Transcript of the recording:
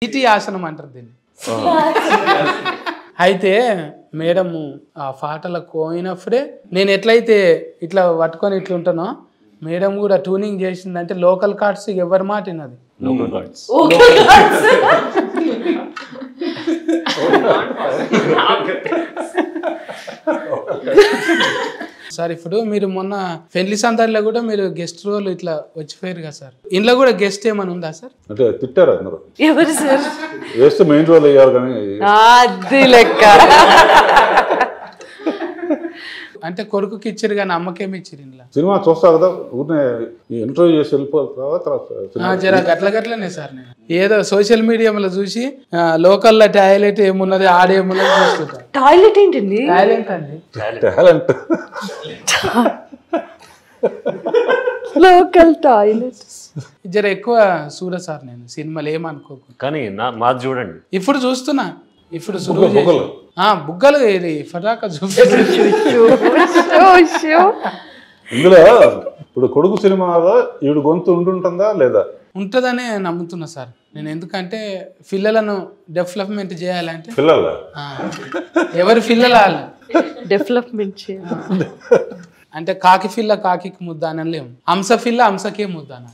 City ఆసనం అంటారు దీన్ని. అయితే మేడము ఆ పాటలకు పోయినప్పుడే నేను ఎట్లయితే ఇట్లా పట్టుకొని ఇట్లా ఉంటానో మేడం కూడా ట్యూనింగ్ చేసిందంటే లోకల్ కార్డ్స్ ఎవరి మాట వినది. సార్ ఇప్పుడు మీరు మొన్న పెళ్లి సందర్లో కూడా మీరు గెస్ట్ రోల్ ఇట్లా వచ్చిపోయారు కదా సార్, ఇంట్లో కూడా గెస్ట్ ఏమైనా ఉందా సార్? అంటే తిట్టారు అందరూ. ఎవరు సార్? వేస్తే మెయిన్ రోల్ అయ్యారు కానీ అది లెక్క. అంటే కొడుకుకి ఇచ్చారు కానీ అమ్మకేమి ఇచ్చారు ఇంట్లో? సినిమా చూస్తా కదా ఊరినే ఇంటర్వ్యూ చేసి వెళ్ళిపోతావా తర్వాత జర గట్లనే సార్ నేను ఏదో సోషల్ మీడియాలో చూసి లోకల్లో టాయిలెట్ ఏమున్నది ఆడేమున్నది చూస్తుంటా. టాయిలెట్ ఏంటండి? టాయిలెట్ అండి, టాలెంట్. Local toilet. జర ఎక్కువ చూడ సార్ నేను సినిమాలు ఏమనుకోకు. కానీ మాది చూడండి. ఇప్పుడు చూస్తున్నా, ఇప్పుడు బుగ్గలు ఇది ఫటాకా చూపేసి ఇందులో ఇప్పుడు కొడుకు సినిమాలో ఈవిడ గొంతు ఉంటుందా లేదా? ఉంటుందనే నమ్ముతున్నా సార్ నేను. ఎందుకంటే పిల్లలను డెవలప్మెంట్ చేయాలంటే పిల్లల ఎవరి పిల్లలు వాళ్ళు డెవలప్మెంట్ చేయాలి అంటే కాకి పిల్ల కాకి ముద్ద అని లేము, హంస పిల్ల హంసకే ముద్ద అన్న.